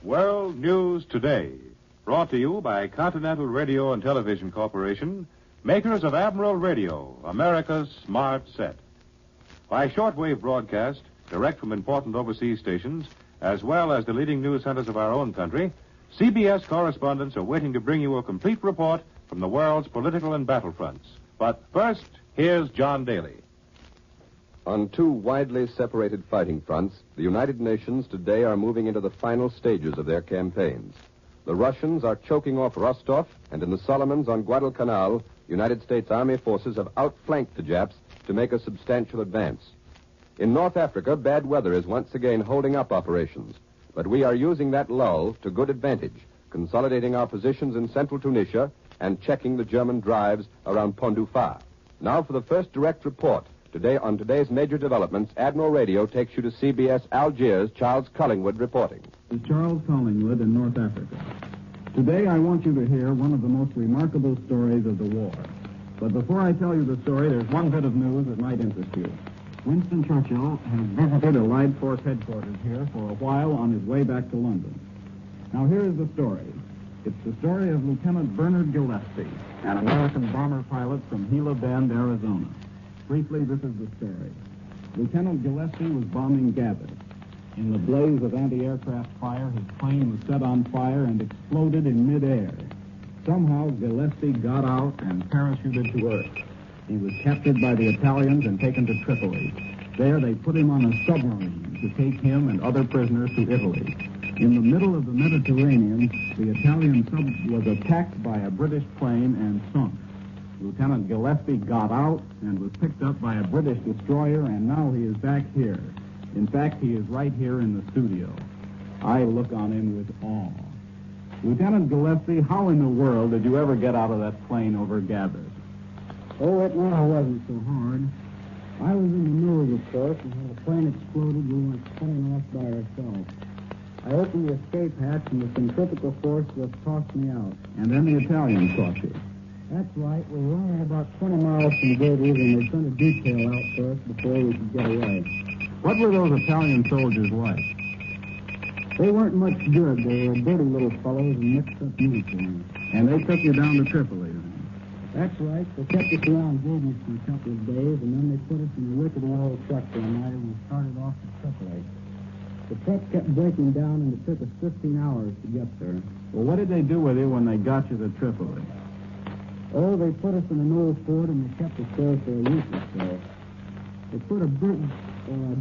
World News Today, brought to you by Continental Radio and Television Corporation, makers of Admiral Radio, America's smart set. By shortwave broadcast, direct from important overseas stations, as well as the leading news centers of our own country, CBS correspondents are waiting to bring you a complete report from the world's political and battlefronts. But first, here's John Daly. On two widely separated fighting fronts, the United Nations today are moving into the final stages of their campaigns. The Russians are choking off Rostov, and in the Solomons on Guadalcanal, United States Army forces have outflanked the Japs to make a substantial advance. In North Africa, bad weather is once again holding up operations, but we are using that lull to good advantage, consolidating our positions in central Tunisia and checking the German drives around Pont-du-Phare. Now for the first direct report. Today, on today's major developments, Admiral Radio takes you to CBS Algiers. Charles Collingwood reporting. This is Charles Collingwood in North Africa. Today, I want you to hear one of the most remarkable stories of the war. But before I tell you the story, there's one bit of news that might interest you. Winston Churchill has visited Allied Force headquarters here for a while on his way back to London. Now, here is the story. It's the story of Lieutenant Bernard Gillespie, an American bomber pilot from Gila Bend, Arizona. Briefly, this is the story. Lieutenant Gillespie was bombing Gaza. In the blaze of anti-aircraft fire, his plane was set on fire and exploded in midair. Somehow, Gillespie got out and parachuted to Earth. He was captured by the Italians and taken to Tripoli. There, they put him on a submarine to take him and other prisoners to Italy. In the middle of the Mediterranean, the Italian sub was attacked by a British plane and sunk. Lieutenant Gillespie got out and was picked up by a British destroyer, and now he is back here. In fact, he is right here in the studio. I look on him with awe. Lieutenant Gillespie, how in the world did you ever get out of that plane over Gathers? Oh, it now wasn't so hard. I was in the nose, of course, and when the plane exploded, we went spinning off by ourselves. I opened the escape hatch, and the centrifugal force just tossed me out. And then the Italians caught you. That's right. We were only about 20 miles from Daly, and they sent a detail out for us before we could get away. What were those Italian soldiers like? They weren't much good. They were dirty little fellows and mixed up uniforms. And they took you down to Tripoli, then? That's right. They kept us around business for a couple of days, and then they put us in a rickety old truck one night, and we started off to Tripoli. The truck kept breaking down, and it took us 15 hours to get there. Well, what did they do with you when they got you to Tripoli? Oh, they put us in an old fort, and they kept us there for a week or so. They put a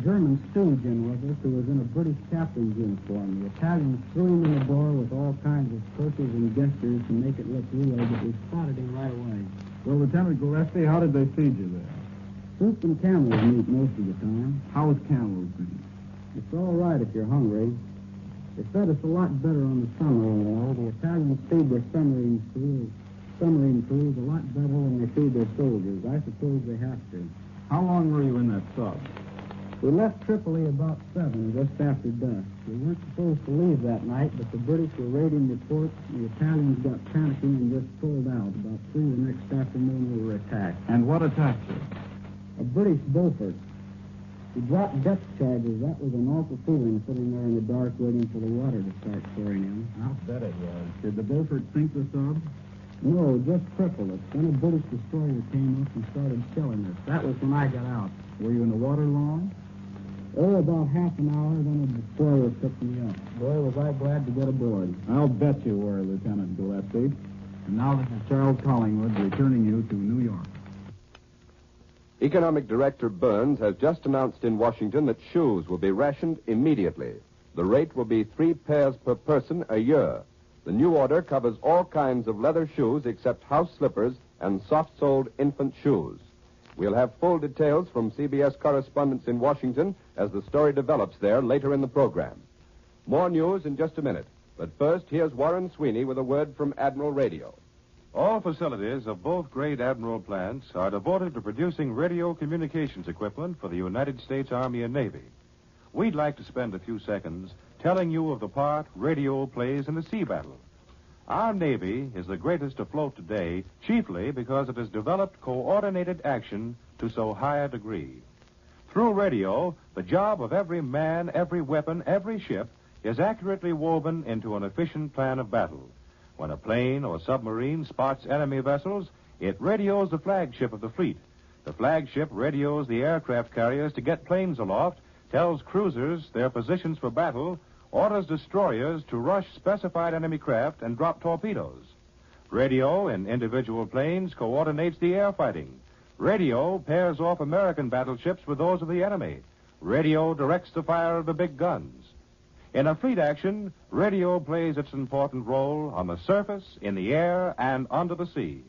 German stooge in with us who was in a British captain's uniform. The Italians threw him in the door with all kinds of curses and gestures to make it look real, but we spotted him right away. Well, Lieutenant Gillespie, how did they feed you there? Soup and camels meat most of the time. How was camels meat? It's all right if you're hungry. They fed us a lot better on the submarine, you know. The Italians feed their submarine crews a lot better than they feed their soldiers. I suppose they have to. How long were you in that sub? We left Tripoli about 7, just after dusk. We weren't supposed to leave that night, but the British were raiding the port, and the Italians got panicking and just pulled out. About 3 the next afternoon, we were attacked. And what attacked you? A British Beaufort. He dropped depth charges. That was an awful feeling, sitting there in the dark waiting for the water to start pouring in. I'll bet it was. Did the Beaufort sink the sub? No, just crippled it. Then a British destroyer came up and started shelling us. That was when I got out. Were you in the water long? Oh, about half an hour, then a destroyer took me up. Boy, was I glad to get aboard. I'll bet you were, Lieutenant Gillespie. And now this is Charles Collingwood returning you to New York. Economic Director Burns has just announced in Washington that shoes will be rationed immediately. The rate will be 3 pairs per person a year. The new order covers all kinds of leather shoes except house slippers and soft-soled infant shoes. We'll have full details from CBS correspondents in Washington as the story develops there later in the program. More news in just a minute. But first, here's Warren Sweeney with a word from Admiral Radio. All facilities of both great Admiral plants are devoted to producing radio communications equipment for the United States Army and Navy. We'd like to spend a few seconds telling you of the part radio plays in the sea battle. Our Navy is the greatest afloat today, chiefly because it has developed coordinated action to so high a degree. Through radio, the job of every man, every weapon, every ship is accurately woven into an efficient plan of battle. When a plane or submarine spots enemy vessels, it radios the flagship of the fleet. The flagship radios the aircraft carriers to get planes aloft, tells cruisers their positions for battle, orders destroyers to rush specified enemy craft and drop torpedoes. Radio in individual planes coordinates the air fighting. Radio pairs off American battleships with those of the enemy. Radio directs the fire of the big guns. In a fleet action, radio plays its important role on the surface, in the air, and under the sea.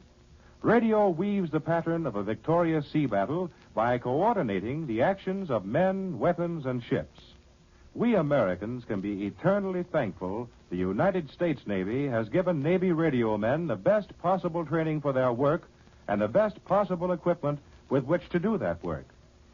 Radio weaves the pattern of a victorious sea battle by coordinating the actions of men, weapons, and ships. We Americans can be eternally thankful the United States Navy has given Navy radio men the best possible training for their work and the best possible equipment with which to do that work.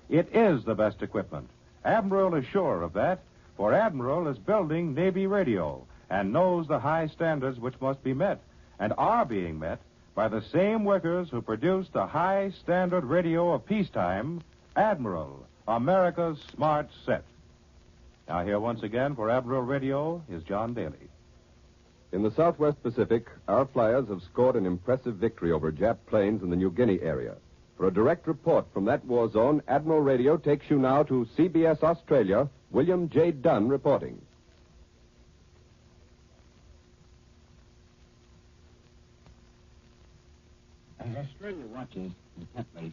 It is the best equipment. Admiral is sure of that, for Admiral is building Navy radio and knows the high standards which must be met and are being met by the same workers who produced the high standard radio of peacetime, Admiral, America's smart set. Now here once again for Admiral Radio is John Daly. In the Southwest Pacific, our flyers have scored an impressive victory over Jap planes in the New Guinea area. For a direct report from that war zone, Admiral Radio takes you now to CBS Australia, William J. Dunn reporting. As Australia watches intently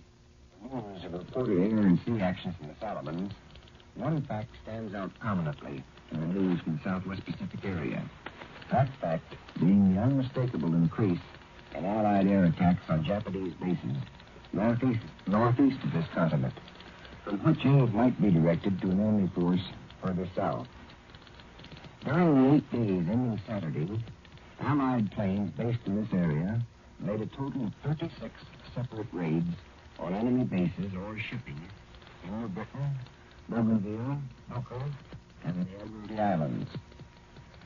the news of reported air and sea actions in the Solomons, one fact stands out prominently in the news from the Southwest Pacific area. That fact being the unmistakable increase in Allied air attacks on Japanese bases northeast of this continent, from which aid might be directed to an enemy force further south. During the 8 days ending Saturday, Allied planes based in this area made a total of 36 separate raids on enemy bases or shipping in New Britain, Bougainville, Bucco, and the Admiralty Islands.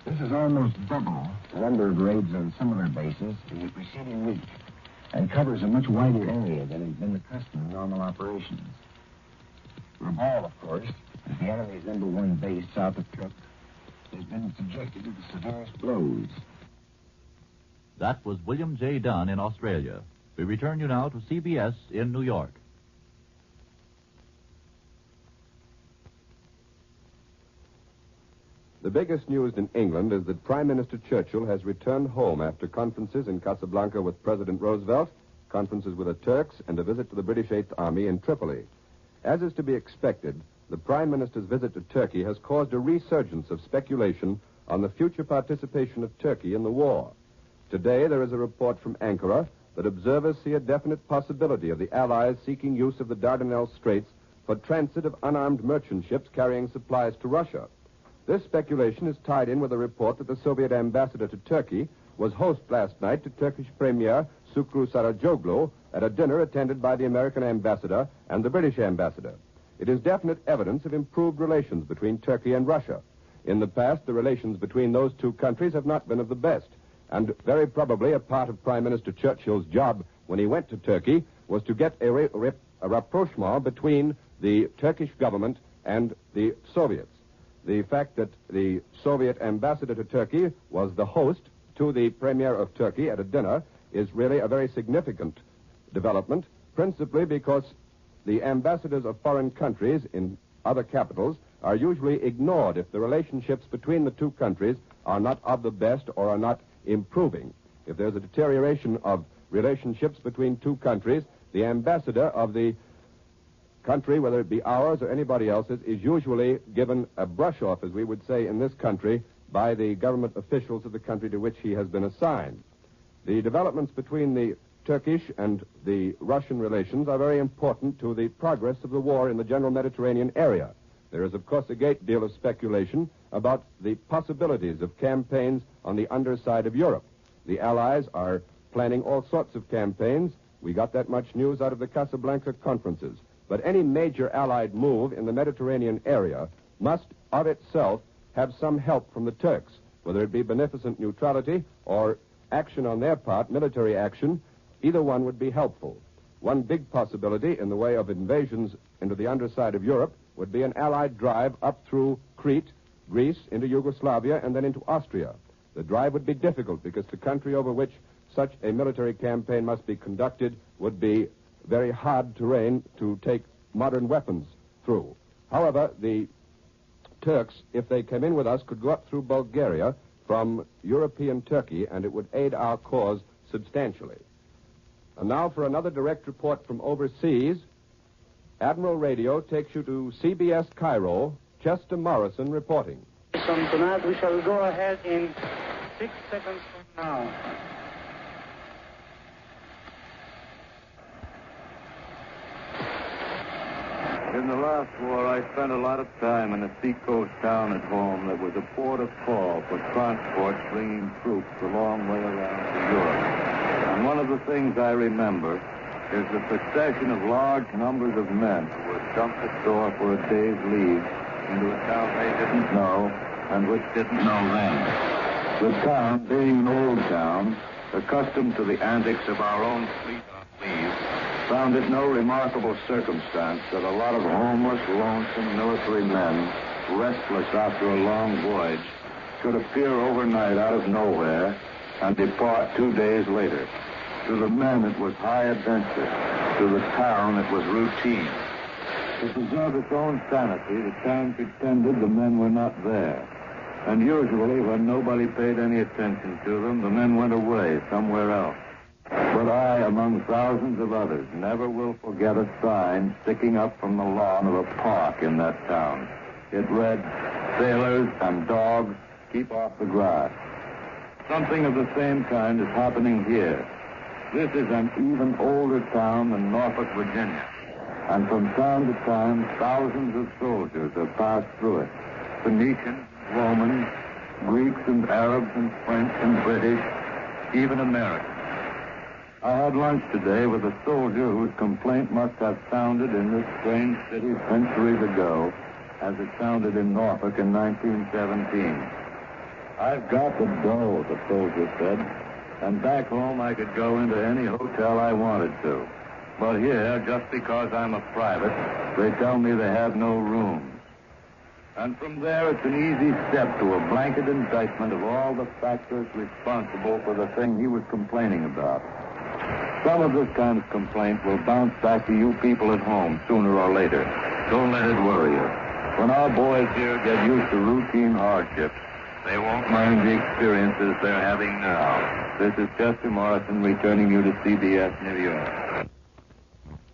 This is almost double the number of raids on similar bases in the preceding week and covers a much wider area than has been the custom in normal operations. Rabaul, of course, is the enemy's #1 base south of Truk, has been subjected to the severest blows. That was William J. Dunn in Australia. We return you now to CBS in New York. The biggest news in England is that Prime Minister Churchill has returned home after conferences in Casablanca with President Roosevelt, conferences with the Turks, and a visit to the British Eighth Army in Tripoli. As is to be expected, the Prime Minister's visit to Turkey has caused a resurgence of speculation on the future participation of Turkey in the war. Today, there is a report from Ankara that observers see a definite possibility of the Allies seeking use of the Dardanelles Straits for transit of unarmed merchant ships carrying supplies to Russia. This speculation is tied in with a report that the Soviet ambassador to Turkey was host last night to Turkish Premier Sukru Saracoglu at a dinner attended by the American ambassador and the British ambassador. It is definite evidence of improved relations between Turkey and Russia. In the past, the relations between those two countries have not been of the best, and very probably a part of Prime Minister Churchill's job when he went to Turkey was to get a rapprochement between the Turkish government and the Soviets. The fact that the Soviet ambassador to Turkey was the host to the Premier of Turkey at a dinner is really a very significant development, principally because the ambassadors of foreign countries in other capitals are usually ignored if the relationships between the two countries are not of the best or are not improving. If there's a deterioration of relationships between two countries, the ambassador of the country, whether it be ours or anybody else's, is usually given a brush-off, as we would say in this country, by the government officials of the country to which he has been assigned. The developments between the Turkish and the Russian relations are very important to the progress of the war in the general Mediterranean area. There is, of course, a great deal of speculation about the possibilities of campaigns on the underside of Europe. The Allies are planning all sorts of campaigns. We got that much news out of the Casablanca conferences. But any major Allied move in the Mediterranean area must, of itself, have some help from the Turks, whether it be beneficent neutrality or action on their part, military action. Either one would be helpful. One big possibility in the way of invasions into the underside of Europe would be an Allied drive up through Crete, Greece, into Yugoslavia, and then into Austria. The drive would be difficult because the country over which such a military campaign must be conducted would be very hard terrain to take modern weapons through. However, the Turks, if they came in with us, could go up through Bulgaria from European Turkey, and it would aid our cause substantially. And now for another direct report from overseas. Admiral Radio takes you to CBS Cairo. Chester Morrison reporting. Tonight we shall go ahead in 6 seconds from now. In the last war, I spent a lot of time in a seacoast town at home that was a port of call for transports bringing troops a long way around to Europe. And one of the things I remember is the succession of large numbers of men who would jump ashore for a day's leave into a town they didn't know and which didn't know them. The town, being an old town, accustomed to the antics of our own fleet on leave, found it no remarkable circumstance that a lot of homeless, lonesome military men, restless after a long voyage, should appear overnight out of nowhere and depart 2 days later. To the men, it was high adventure. To the town, it was routine. To preserve its own sanity, the town pretended the men were not there. And usually, when nobody paid any attention to them, the men went away somewhere else. But I, among thousands of others, never will forget a sign sticking up from the lawn of a park in that town. It read, "Sailors and dogs, keep off the grass." Something of the same kind is happening here. This is an even older town than Norfolk, Virginia. And from time to time, thousands of soldiers have passed through it. Phoenicians, Romans, Greeks and Arabs and French and British, even Americans. I had lunch today with a soldier whose complaint must have sounded in this strange city centuries ago as it sounded in Norfolk in 1917. "I've got the dough," the soldier said, "and back home I could go into any hotel I wanted to. But here, just because I'm a private, they tell me they have no rooms." And from there, it's an easy step to a blanket indictment of all the factors responsible for the thing he was complaining about. Some of this kind of complaint will bounce back to you people at home sooner or later. Don't let it worry you. When our boys here get used to routine hardships, they won't mind the experiences they're having now. This is Chester Morrison returning you to CBS New York.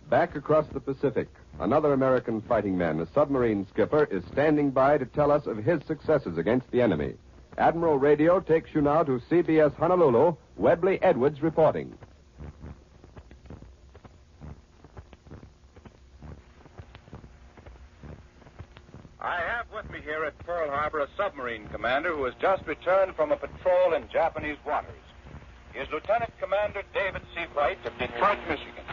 Back across the Pacific, another American fighting man, a submarine skipper, is standing by to tell us of his successes against the enemy. Admiral Radio takes you now to CBS Honolulu. Webley Edwards reporting. I have with me here at Pearl Harbor a submarine commander who has just returned from a patrol in Japanese waters. He is Lieutenant Commander David C. White of Detroit, Michigan,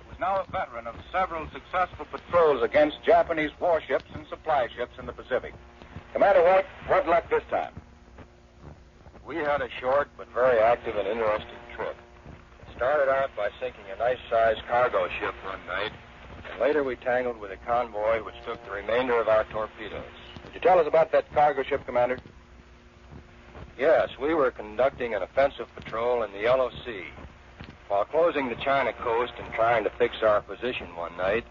who is now a veteran of several successful patrols against Japanese warships and supply ships in the Pacific. Commander White, what luck this time? We had a short but very active and interesting trip. It started out by sinking a nice-sized cargo ship one night, and later we tangled with a convoy which took the remainder of our torpedoes. Could you tell us about that cargo ship, Commander? Yes, we were conducting an offensive patrol in the Yellow Sea. While closing the China coast and trying to fix our position one night,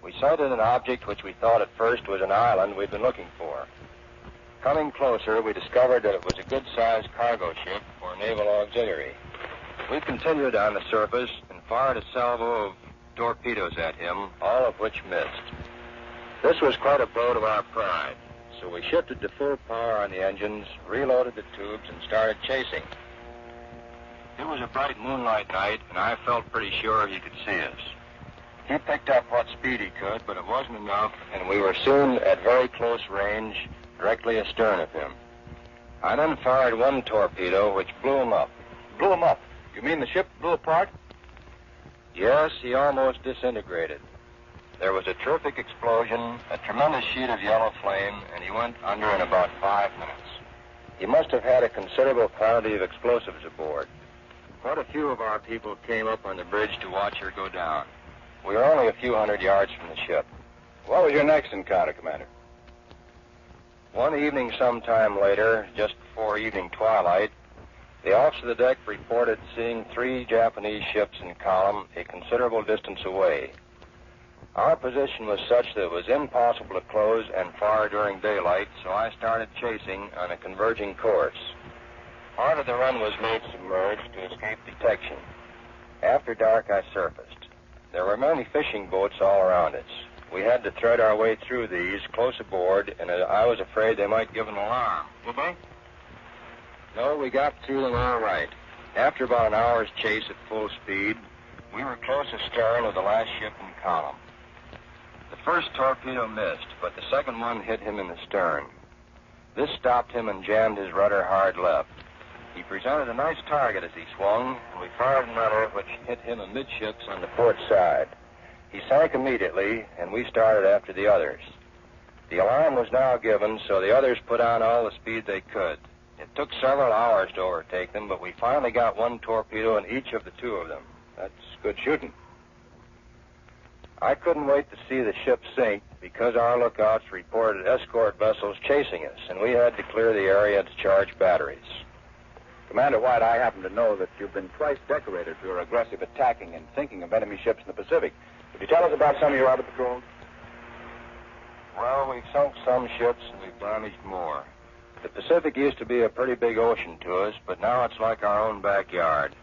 we sighted an object which we thought at first was an island we'd been looking for. Coming closer, we discovered that it was a good-sized cargo ship for naval auxiliary. We continued on the surface and fired a salvo of torpedoes at him, all of which missed. This was quite a blow to our pride, so we shifted to full power on the engines, reloaded the tubes, and started chasing. It was a bright moonlight night, and I felt pretty sure he could see us. He picked up what speed he could, but it wasn't enough, and we were soon at very close range, directly astern of him. I then fired one torpedo, which blew him up. Blew him up? You mean the ship blew apart? Yes, he almost disintegrated. There was a terrific explosion, a tremendous sheet of yellow flame, and he went under in about 5 minutes. He must have had a considerable quantity of explosives aboard. Quite a few of our people came up on the bridge to watch her go down. We were only a few hundred yards from the ship. What was your next encounter, Commander? One evening sometime later, just before evening twilight, the officer of the deck reported seeing 3 Japanese ships in column a considerable distance away. Our position was such that it was impossible to close and fire during daylight, so I started chasing on a converging course. Part of the run was made submerged to escape detection. After dark, I surfaced. There were many fishing boats all around us. We had to thread our way through these close aboard, and I was afraid they might give an alarm. Did they? No, we got through them all right. After about an hour's chase at full speed, we were close astern of the last ship in column. The first torpedo missed, but the second one hit him in the stern. This stopped him and jammed his rudder hard left. He presented a nice target as he swung, and we fired another which hit him amidships on the port side. He sank immediately, and we started after the others. The alarm was now given, so the others put on all the speed they could. It took several hours to overtake them, but we finally got one torpedo in each of the 2 of them. That's good shooting. I couldn't wait to see the ship sink because our lookouts reported escort vessels chasing us, and we had to clear the area to charge batteries. Commander White, I happen to know that you've been twice decorated for your aggressive attacking and sinking of enemy ships in the Pacific. Could you tell us about some of your other patrols? Well, we've sunk some ships and we've damaged more. The Pacific used to be a pretty big ocean to us, but now it's like our own backyard.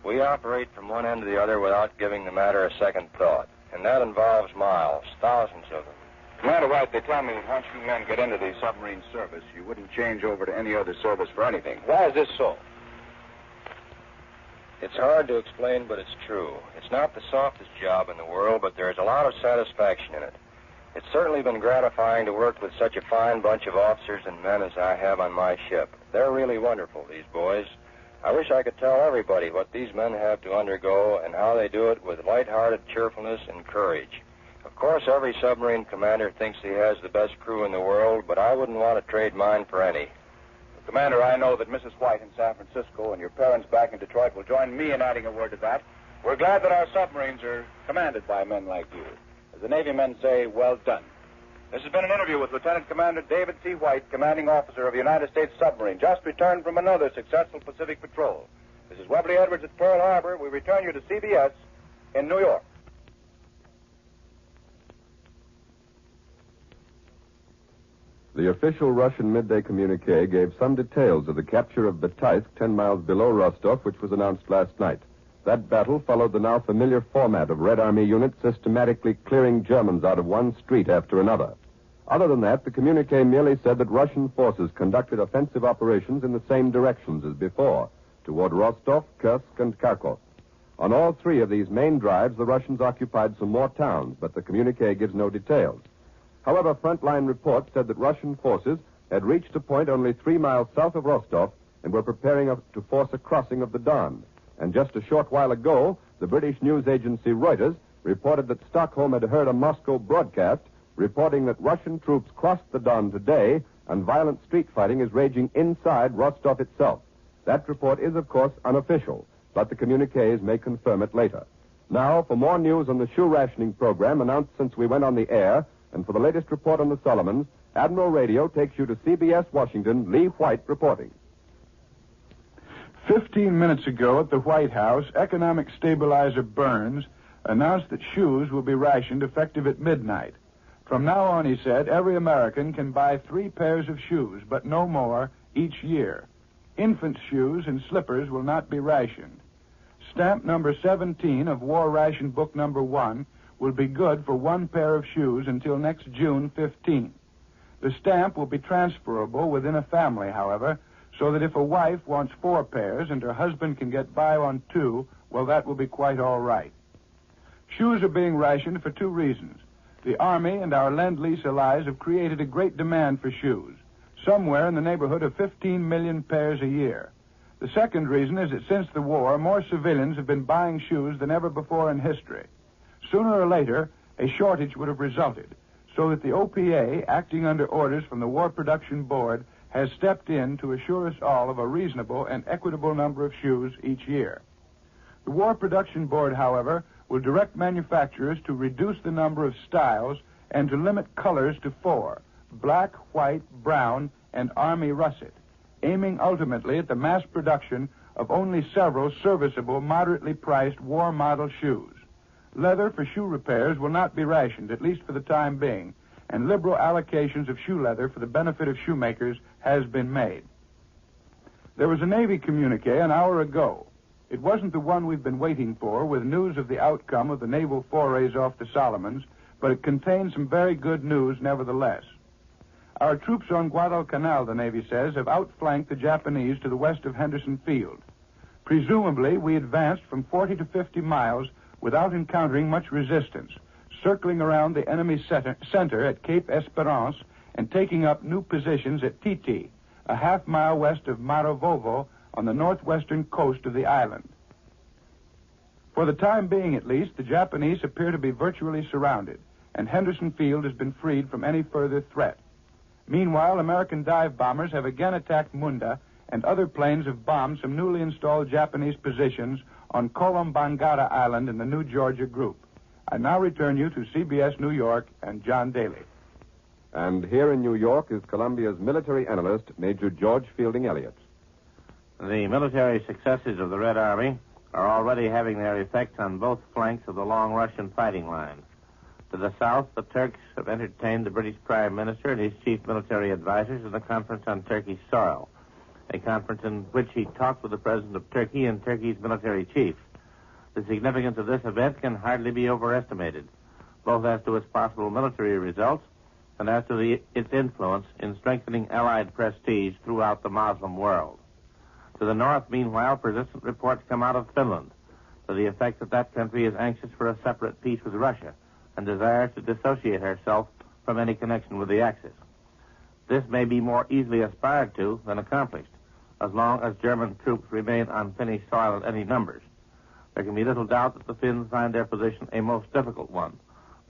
We operate from one end to the other without giving the matter a second thought, and that involves miles, thousands of them. Commander White, they tell me that once you men get into the submarine service, you wouldn't change over to any other service for anything. Why is this so? It's hard to explain, but it's true. It's not the softest job in the world, but there's a lot of satisfaction in it. It's certainly been gratifying to work with such a fine bunch of officers and men as I have on my ship. They're really wonderful, these boys. I wish I could tell everybody what these men have to undergo and how they do it with light-hearted cheerfulness and courage. Of course, every submarine commander thinks he has the best crew in the world, but I wouldn't want to trade mine for any. Commander, I know that Mrs. White in San Francisco and your parents back in Detroit will join me in adding a word to that. We're glad that our submarines are commanded by men like you. As the Navy men say, well done. This has been an interview with Lieutenant Commander David C. White, Commanding Officer of the United States Submarine, just returned from another successful Pacific patrol. This is Webley Edwards at Pearl Harbor. We return you to CBS in New York. The official Russian midday communique gave some details of the capture of Bataisk 10 miles below Rostov, which was announced last night. That battle followed the now familiar format of Red Army units systematically clearing Germans out of one street after another. Other than that, the communique merely said that Russian forces conducted offensive operations in the same directions as before, toward Rostov, Kursk, and Kharkov. On all 3 of these main drives, the Russians occupied some more towns, but the communique gives no details. However, frontline reports said that Russian forces had reached a point only 3 miles south of Rostov and were preparing to force a crossing of the Don. And just a short while ago, the British news agency Reuters reported that Stockholm had heard a Moscow broadcast reporting that Russian troops crossed the Don today and violent street fighting is raging inside Rostov itself. That report is, of course, unofficial, but the communiques may confirm it later. Now, for more news on the shoe rationing program announced since we went on the air, and for the latest report on the Solomons, Admiral Radio takes you to CBS Washington, Leigh White reporting. 15 minutes ago at the White House, economic stabilizer Burns announced that shoes will be rationed effective at midnight. From now on, he said, every American can buy 3 pairs of shoes, but no more each year. Infant shoes and slippers will not be rationed. Stamp number 17 of War Ration Book number 1 will be good for 1 pair of shoes until next June 15. The stamp will be transferable within a family, however, so that if a wife wants 4 pairs and her husband can get by on 2, well, that will be quite all right. Shoes are being rationed for 2 reasons. The Army and our Lend-Lease allies have created a great demand for shoes, somewhere in the neighborhood of 15 million pairs a year. The second reason is that since the war, more civilians have been buying shoes than ever before in history. Sooner or later, a shortage would have resulted, so that the OPA, acting under orders from the War Production Board, has stepped in to assure us all of a reasonable and equitable number of shoes each year. The War Production Board, however, will direct manufacturers to reduce the number of styles and to limit colors to 4, black, white, brown, and army russet, aiming ultimately at the mass production of only several serviceable, moderately priced war model shoes. Leather for shoe repairs will not be rationed, at least for the time being, and liberal allocations of shoe leather for the benefit of shoemakers has been made. There was a Navy communique an hour ago. It wasn't the one we've been waiting for, with news of the outcome of the naval forays off the Solomons, but it contains some very good news nevertheless. Our troops on Guadalcanal, the Navy says, have outflanked the Japanese to the west of Henderson Field. Presumably, we advanced from 40 to 50 miles without encountering much resistance, circling around the enemy center at Cape Esperance and taking up new positions at Titi, a half-mile west of Maravovo on the northwestern coast of the island. For the time being, at least, the Japanese appear to be virtually surrounded, and Henderson Field has been freed from any further threat. Meanwhile, American dive bombers have again attacked Munda, and other planes have bombed some newly installed Japanese positions on Colombangara Island in the New Georgia Group. I now return you to CBS New York and John Daly. And here in New York is Columbia's military analyst, Major George Fielding Eliot. The military successes of the Red Army are already having their effect on both flanks of the long Russian fighting line. To the south, the Turks have entertained the British Prime Minister and his chief military advisors in a conference on Turkish soil, a conference in which he talked with the President of Turkey and Turkey's military chief. The significance of this event can hardly be overestimated, both as to its possible military results and as to its influence in strengthening Allied prestige throughout the Muslim world. To the north, meanwhile, persistent reports come out of Finland to the effect that that country is anxious for a separate peace with Russia and desires to dissociate herself from any connection with the Axis. This may be more easily aspired to than accomplished, as long as German troops remain on Finnish soil in any numbers. There can be little doubt that the Finns find their position a most difficult one,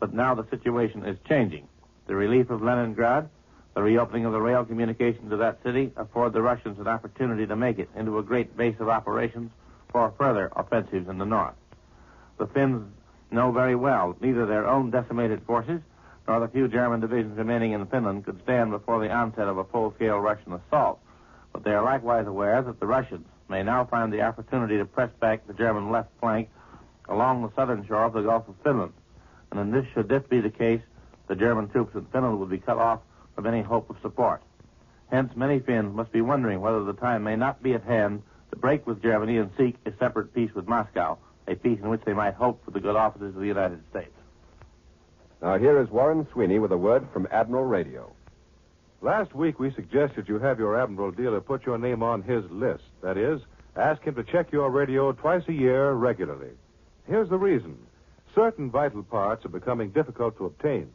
but now the situation is changing. The relief of Leningrad, the reopening of the rail communication to that city, afford the Russians an opportunity to make it into a great base of operations for further offensives in the north. The Finns know very well neither their own decimated forces nor the few German divisions remaining in Finland could stand before the onset of a full-scale Russian assault, but they are likewise aware that the Russians may now find the opportunity to press back the German left flank along the southern shore of the Gulf of Finland. And should this be the case, the German troops in Finland would be cut off from any hope of support. Hence, many Finns must be wondering whether the time may not be at hand to break with Germany and seek a separate peace with Moscow, a peace in which they might hope for the good offices of the United States. Now, here is Warren Sweeney with a word from Admiral Radio. Last week, we suggested you have your Admiral dealer put your name on his list. That is, ask him to check your radio twice a year regularly. Here's the reason. Certain vital parts are becoming difficult to obtain.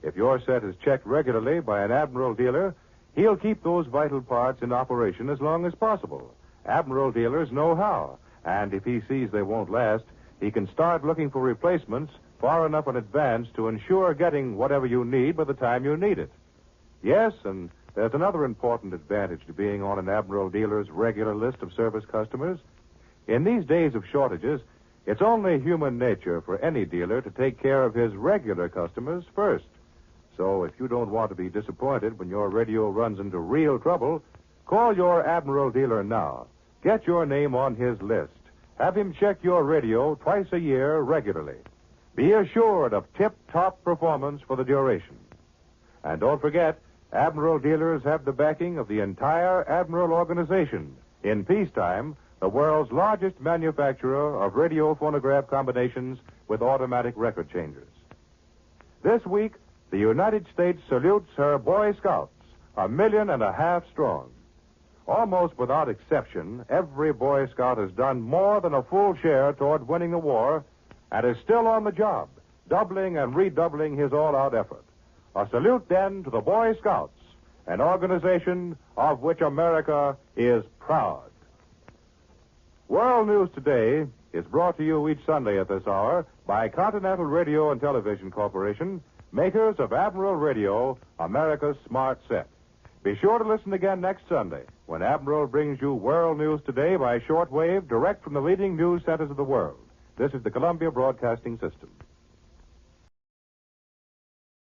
If your set is checked regularly by an Admiral dealer, he'll keep those vital parts in operation as long as possible. Admiral dealers know how, and if he sees they won't last, he can start looking for replacements far enough in advance to ensure getting whatever you need by the time you need it. Yes, and there's another important advantage to being on an Admiral dealer's regular list of service customers. In these days of shortages, it's only human nature for any dealer to take care of his regular customers first. So if you don't want to be disappointed when your radio runs into real trouble, call your Admiral dealer now. Get your name on his list. Have him check your radio twice a year regularly. Be assured of tip-top performance for the duration. And don't forget, Admiral dealers have the backing of the entire Admiral organization. In peacetime, the world's largest manufacturer of radio phonograph combinations with automatic record changers. This week, the United States salutes her Boy Scouts, 1.5 million strong. Almost without exception, every Boy Scout has done more than a full share toward winning the war and is still on the job, doubling and redoubling his all-out effort. A salute, then, to the Boy Scouts, an organization of which America is proud. World News Today is brought to you each Sunday at this hour by Continental Radio and Television Corporation, makers of Admiral Radio, America's smart set. Be sure to listen again next Sunday when Admiral brings you World News Today by shortwave direct from the leading news centers of the world. This is the Columbia Broadcasting System.